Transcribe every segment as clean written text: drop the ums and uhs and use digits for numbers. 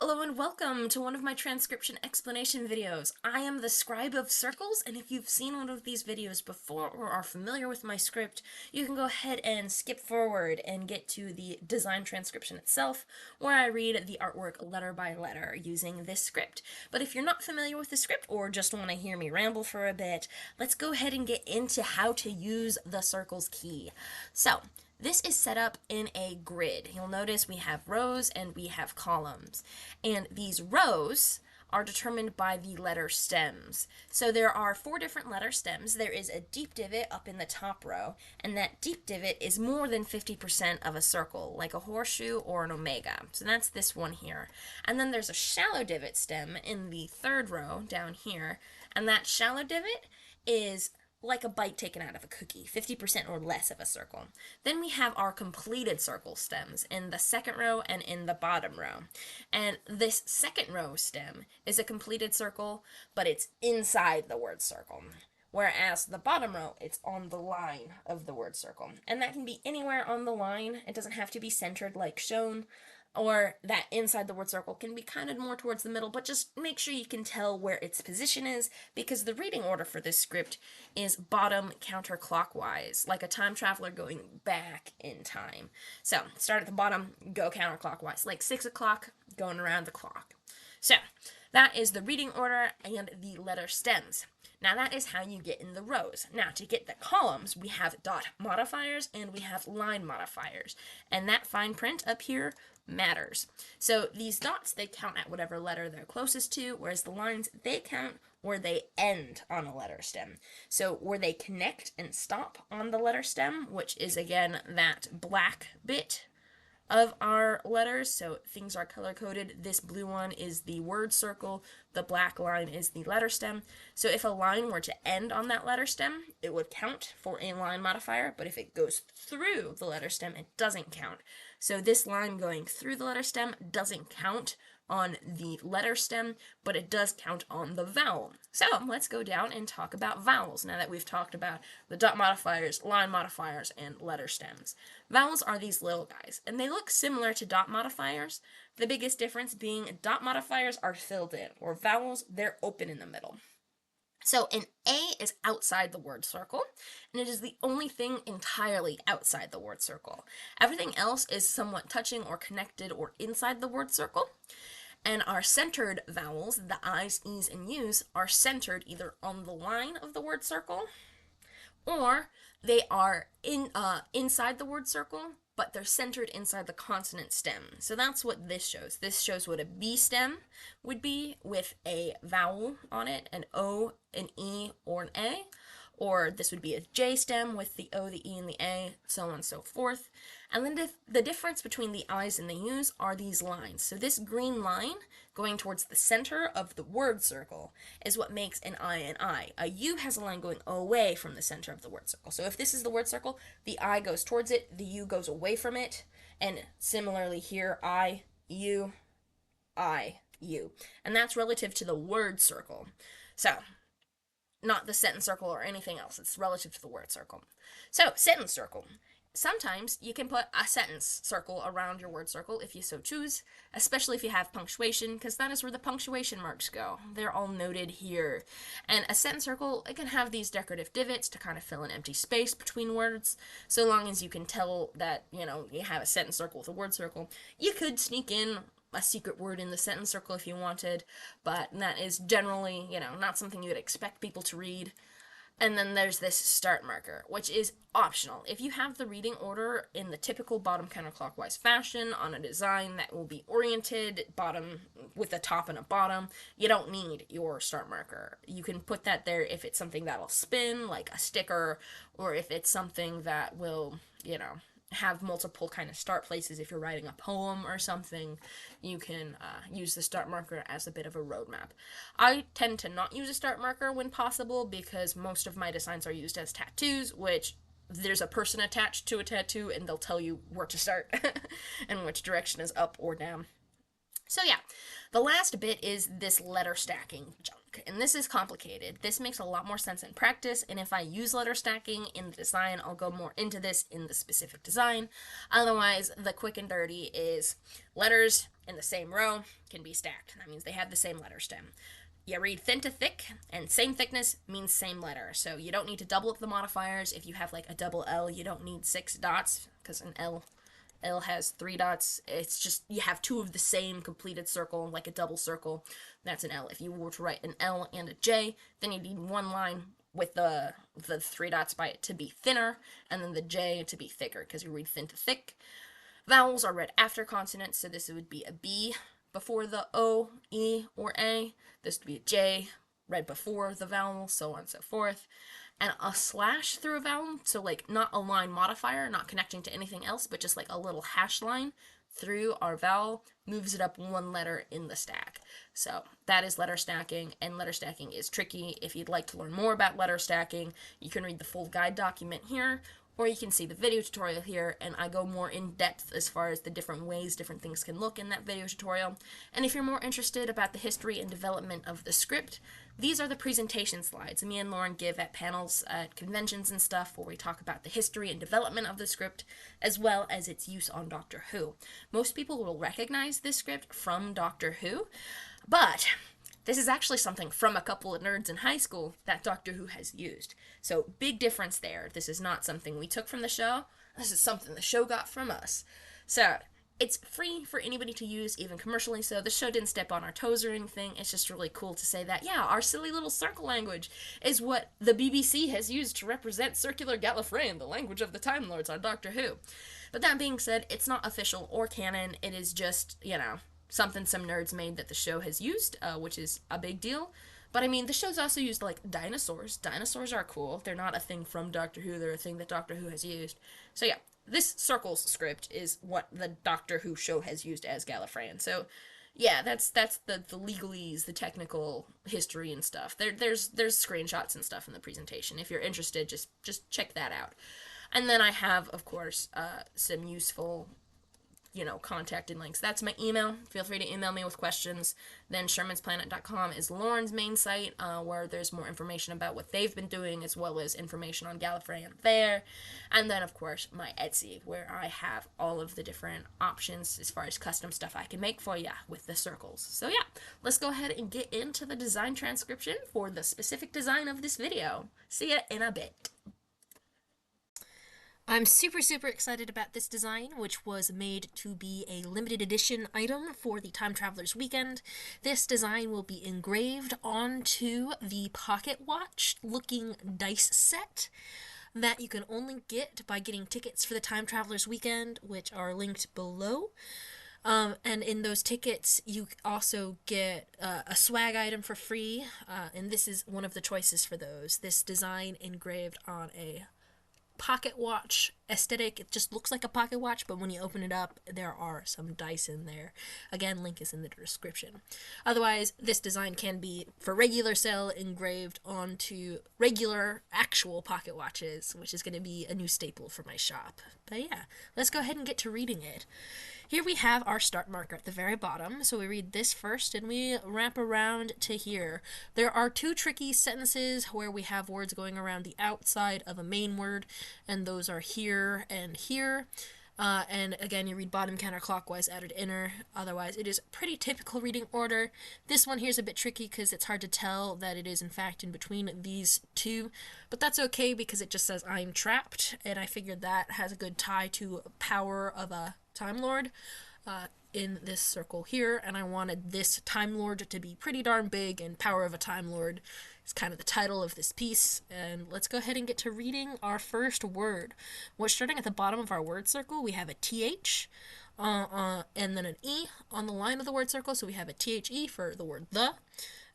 Hello and welcome to one of my transcription explanation videos. I am the scribe of Sirkles, and if you've seen one of these videos before or are familiar with my script, you can go ahead and skip forward and get to the design transcription itself, where I read the artwork letter by letter using this script. But if you're not familiar with the script or just want to hear me ramble for a bit, let's go ahead and get into how to use the Sirkles key. So, this is set up in a grid. You'll notice we have rows and we have columns. And these rows are determined by the letter stems. So there are 4 different letter stems. There is a deep divot up in the top row, and that deep divot is more than 50% of a circle, like a horseshoe or an omega. So that's this one here. And then there's a shallow divot stem in the 3rd row down here, and that shallow divot is like a bite taken out of a cookie, 50% or less of a circle. Then we have our completed circle stems in the 2nd row and in the bottom row. And this 2nd row stem is a completed circle, but it's inside the word circle. Whereas the bottom row, it's on the line of the word circle. And that can be anywhere on the line. It doesn't have to be centered like shown, or that inside the word circle can be kind of more towards the middle, but just make sure you can tell where its position is, because the reading order for this script is bottom counterclockwise, like a time traveler going back in time. So, start at the bottom, go counterclockwise, like 6 o'clock going around the clock. So, that is the reading order and the letter stems. Now that is how you get in the rows. Now to get the columns, we have dot modifiers and we have line modifiers. And that fine print up here matters. So these dots, they count at whatever letter they're closest to, whereas the lines, they count where they end on a letter stem. So where they connect and stop on the letter stem, which is again that black bit of our letters, so things are color-coded. This blue one is the word circle, the black line is the letter stem. So if a line were to end on that letter stem, it would count for a line modifier, but if it goes through the letter stem, it doesn't count. So this line going through the letter stem doesn't count on the letter stem, but it does count on the vowel. So let's go down and talk about vowels now that we've talked about the dot modifiers, line modifiers, and letter stems. Vowels are these little guys, and they look similar to dot modifiers. The biggest difference being dot modifiers are filled in, or vowels, they're open in the middle. So an A is outside the word circle, and it is the only thing entirely outside the word circle. Everything else is somewhat touching or connected or inside the word circle. And our centered vowels, the I's, E's, and U's, are centered either on the line of the word circle, or they are inside the word circle, but they're centered inside the consonant stem. So that's what this shows. This shows what a B stem would be with a vowel on it, an O, an E, or an A. Or this would be a J stem with the O, the E, and the A, so on and so forth. And then the difference between the I's and the U's are these lines. So this green line going towards the center of the word circle is what makes an I an I. A U has a line going away from the center of the word circle. So if this is the word circle, the I goes towards it, the U goes away from it, and similarly here, I, U. And that's relative to the word circle. So, not the sentence circle or anything else. It's relative to the word circle. So, sentence circle. Sometimes you can put a sentence circle around your word circle if you so choose, especially if you have punctuation, because that is where the punctuation marks go. They're all noted here. And a sentence circle, it can have these decorative divots to kind of fill an empty space between words, so long as you can tell that, you have a sentence circle with a word circle. You could sneak in a secret word in the sentence circle if you wanted, but that is generally, not something you would expect people to read. And then there's this start marker, which is optional. If you have the reading order in the typical bottom counterclockwise fashion on a design that will be oriented bottom with a top and a bottom, you don't need your start marker. You can put that there if it's something that'll spin, like a sticker, or if it's something that will, have multiple kind of start places. If you're writing a poem or something, you can use the start marker as a bit of a roadmap. I tend to not use a start marker when possible because most of my designs are used as tattoos, which there's a person attached to a tattoo and they'll tell you where to start and which direction is up or down. So yeah, the last bit is this letter stacking junk. stack. And this is complicated. This makes a lot more sense in practice, and if I use letter stacking in the design, I'll go more into this in the specific design. Otherwise, the quick and dirty is letters in the same row can be stacked. That means they have the same letter stem. You read thin to thick, and same thickness means same letter. So you don't need to double up the modifiers. If you have like a double L, you don't need 6 dots, because an L has 3 dots. It's just you have 2 of the same completed circle, like a double circle. That's an L. If you were to write an L and a J, then you need one line with the 3 dots by it to be thinner, and then the J to be thicker, because you read thin to thick. Vowels are read after consonants, so this would be a B before the O, E, or A. This would be a J read before the vowel, so on and so forth. And a slash through a vowel, so like not a line modifier, not connecting to anything else, but just like a little hash line through our vowel, moves it up 1 letter in the stack. So that is letter stacking, and letter stacking is tricky. If you'd like to learn more about letter stacking, you can read the full guide document here, or you can see the video tutorial here, and I go more in depth as far as the different ways different things can look in that video tutorial. And if you're more interested about the history and development of the script, these are the presentation slides me and Lauren give at panels at conventions and stuff, where we talk about the history and development of the script, as well as its use on Doctor Who. Most people will recognize this script from Doctor Who, but this is actually something from a couple of nerds in high school that Doctor Who has used. So big difference there. This is not something we took from the show. This is something the show got from us. So it's free for anybody to use, even commercially, so the show didn't step on our toes or anything. It's just really cool to say that, yeah, our silly little circle language is what the BBC has used to represent circular Gallifreyan, the language of the Time Lords on Doctor Who. But that being said, it's not official or canon. It is just, something some nerds made that the show has used, which is a big deal. But I mean, the show's also used like dinosaurs. Dinosaurs are cool. They're not a thing from Doctor Who. They're a thing that Doctor Who has used. So yeah, this Sirkles script is what the Doctor Who show has used as Gallifreyan. So yeah, that's the legalese, the technical history and stuff. There's screenshots and stuff in the presentation. If you're interested, just check that out. And then I have, of course, some useful contact and links. That's my email. Feel free to email me with questions. Then shermansplanet.com is Lauren's main site, where there's more information about what they've been doing, as well as information on Gallifreyan there. And then, of course, my Etsy, where I have all of the different options as far as custom stuff I can make for you with the Sirkles. So yeah, let's go ahead and get into the design transcription for the specific design of this video. See ya in a bit. I'm super excited about this design, which was made to be a limited edition item for the Time Traveler's Weekend. This design will be engraved onto the pocket watch looking dice set that you can only get by getting tickets for the Time Traveler's Weekend, which are linked below. And in those tickets, you also get a swag item for free, and this is one of the choices for those. This design engraved on a pocket watch aesthetic. It just looks like a pocket watch, but when you open it up, there are some dice in there. Again, link is in the description. Otherwise, this design can be for regular sale engraved onto regular actual pocket watches, which is going to be a new staple for my shop. But yeah, let's go ahead and get to reading it. Here we have our start marker at the very bottom, so we read this first and we wrap around to here. There are 2 tricky sentences where we have words going around the outside of a main word, and those are here and here. And again, you read bottom counterclockwise, outer to inner. Otherwise, it is pretty typical reading order. This one here is a bit tricky because it's hard to tell that it is in fact in between these 2, but that's okay because it just says I'm trapped, and I figured that has a good tie to power of a Time Lord in this circle here, and I wanted this Time Lord to be pretty darn big, and Power of a Time Lord is kind of the title of this piece. And let's go ahead and get to reading our first word. We're starting at the bottom of our word circle. We have a TH, and then an E on the line of the word circle, so we have a THE for the word the,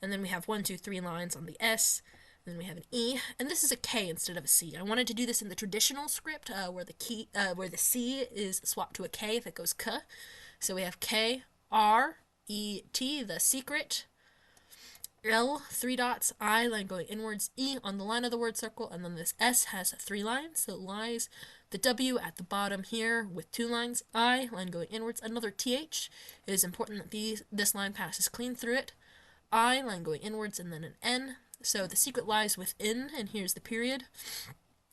and then we have 1, 2, 3 lines on the S. Then we have an E, and this is a K instead of a C. I wanted to do this in the traditional script, where the C is swapped to a K if it goes K. So we have K, R, E, T, the secret, L, 3 dots, I, line going inwards, E on the line of the word circle, and then this S has 3 lines, so it lies the W at the bottom here with 2 lines, I, line going inwards, another TH. It is important that this line passes clean through it. I, line going inwards, and then an N. So the secret lies within, and here's the period.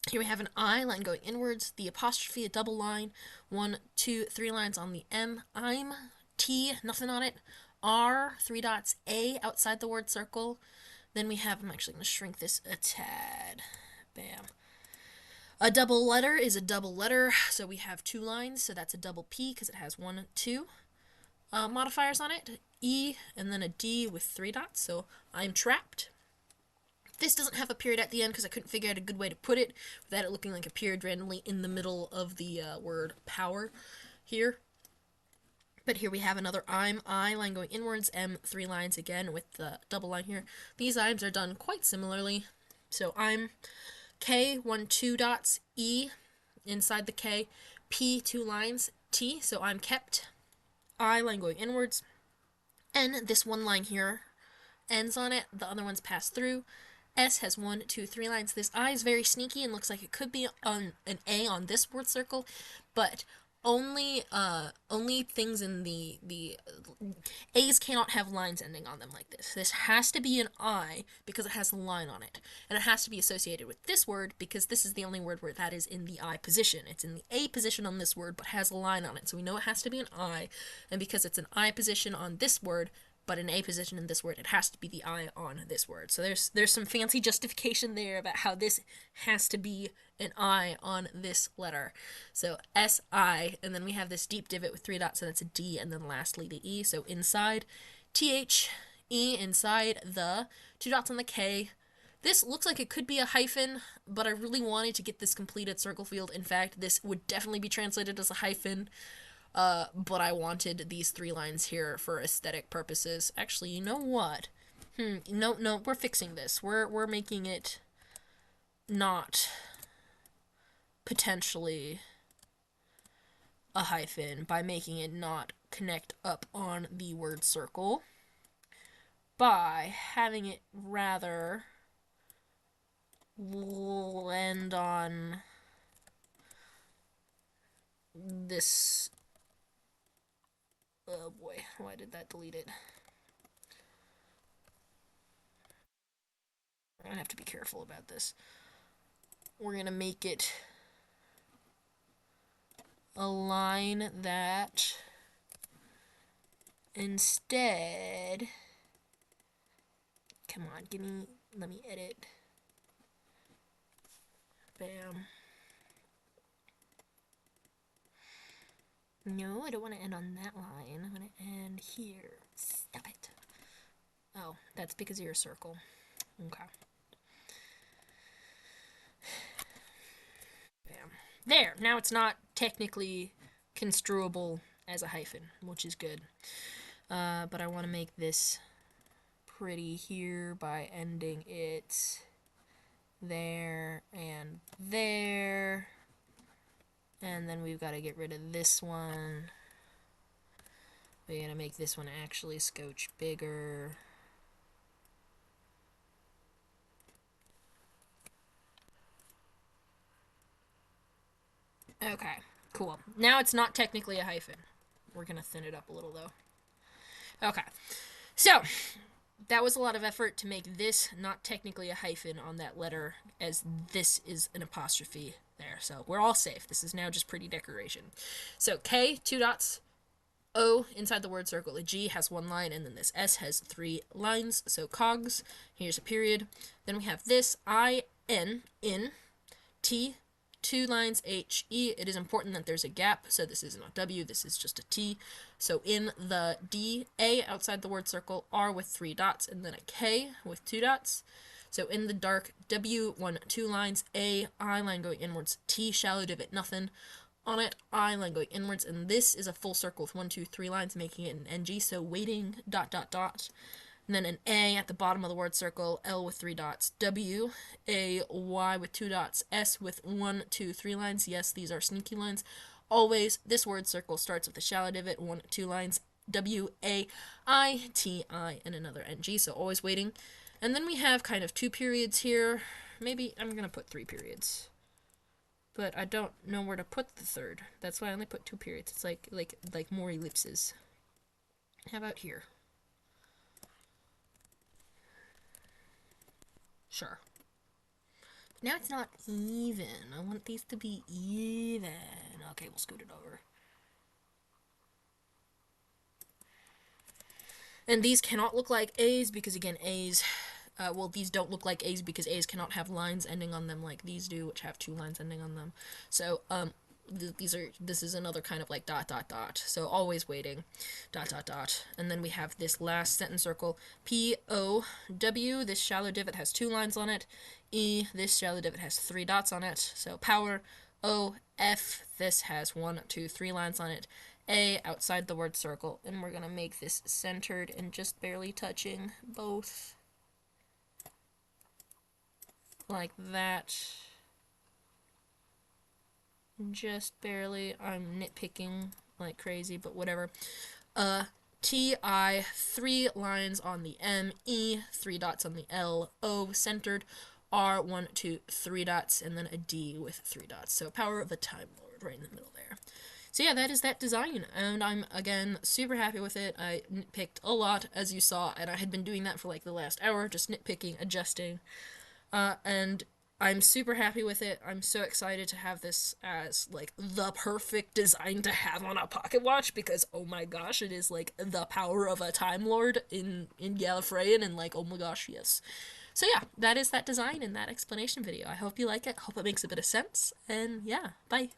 Here we have an I, line going inwards, the apostrophe, a double line, 1, 2, 3 lines on the M, I'm, T, nothing on it, R, 3 dots, A, outside the word circle. Then we have, I'm actually going to shrink this a tad. Bam. A double letter is a double letter, so we have 2 lines, so that's a double P because it has 1, 2 modifiers on it. E, and then a D with 3 dots, so I'm trapped. This doesn't have a period at the end because I couldn't figure out a good way to put it without it looking like a period randomly in the middle of the word power here. But here we have another I'm, I, line going inwards, M, 3 lines again with the double line here. These I's are done quite similarly. So I'm, K, 1, 2 dots, E, inside the K, P, 2 lines, T, so I'm kept. I, line going inwards. N, this one line here ends on it, the other ones pass through. S has 1, 2, 3 lines. This I is very sneaky and looks like it could be on an A on this word circle, but only things in the A's cannot have lines ending on them like this. This has to be an I because it has a line on it, and it has to be associated with this word because this is the only word where that is in the I position. It's in the A position on this word, but has a line on it, so we know it has to be an I, and because it's an I position on this word, but an A position in this word, it has to be the I on this word. So there's some fancy justification there about how this has to be an I on this letter. So S-I, and then we have this deep divot with 3 dots, so that's a D, and then lastly the E. So inside, T-H-E, inside the 2 dots on the K. This looks like it could be a hyphen, but I really wanted to get this completed circle field. In fact, this would definitely be translated as a hyphen. But I wanted these 3 lines here for aesthetic purposes. Actually, you know what? No, we're fixing this. We're making it not potentially a hyphen by making it not connect up on the word circle, by having it rather land on this. Oh boy, why did that delete it? I'm gonna have to be careful about this. We're gonna make it a line that instead, come on, let me edit. Bam. No, I don't want to end on that line. I'm going to end here. Stop it. Oh, that's because you're a circle. Okay. Bam. There! Now it's not technically construable as a hyphen, which is good. But I want to make this pretty here by ending it there and there. And then we've got to get rid of this one. We're going to make this one actually scotch bigger. Okay, cool. Now it's not technically a hyphen. We're going to thin it up a little, though. Okay, so that was a lot of effort to make this not technically a hyphen on that letter, as this is an apostrophe there. So we're all safe. This is now just pretty decoration. So K, 2 dots. O, inside the word circle. A G has 1 line, and then this S has 3 lines. So cogs, here's a period. Then we have this I, N, in, T, 2 lines, H, E. It is important that there's a gap, so this isn't a W, this is just a T. So in the D, A, outside the word circle, R with 3 dots, and then a K with 2 dots. So in the dark, W, 1, 2 lines, A, I, line going inwards, T, shallow divot, nothing. On it, I, line going inwards, and this is a full circle with 1, 2, 3 lines, making it an NG, so waiting, dot, dot, dot. And then an A at the bottom of the word circle, L with 3 dots, W, A, Y with 2 dots, S with 1, 2, 3 lines. Yes, these are sneaky lines. Always, this word circle starts with a shallow divot, 1, 2 lines, W, A, I, T, I, and another NG, so always waiting. And then we have kind of 2 periods here. Maybe I'm going to put 3 periods. But I don't know where to put the 3rd. That's why I only put 2 periods. It's like more ellipses. How about here? Sure. But now it's not even. I want these to be even. Okay, we'll scoot it over. And these cannot look like A's because, again, A's, well, these don't look like A's because A's cannot have lines ending on them like these do, which have 2 lines ending on them. So, this is another kind of like dot dot dot. So always waiting, dot dot dot. And then we have this last sentence circle, P-O-W, this shallow divot has 2 lines on it. E, this shallow divot has 3 dots on it. So power, O, F, this has 1, 2, 3 lines on it. A, outside the word circle, and we're gonna make this centered and just barely touching both. Like that. Just barely. I'm nitpicking like crazy, but whatever. T, I, 3 lines on the M, E, 3 dots on the L, O, centered, R, 1, 2, 3 dots, and then a D with 3 dots. So power of a Time Lord right in the middle there. So yeah, that is that design, and I'm, again, super happy with it. I nitpicked a lot, as you saw, and I had been doing that for like the last hour, just nitpicking, adjusting, and I'm super happy with it. I'm so excited to have this as, like, the perfect design to have on a pocket watch, because, oh my gosh, it is, like, the power of a Time Lord in Gallifreyan, and, like, oh my gosh, yes. So yeah, that is that design and that explanation video. I hope you like it, hope it makes a bit of sense, and yeah, bye.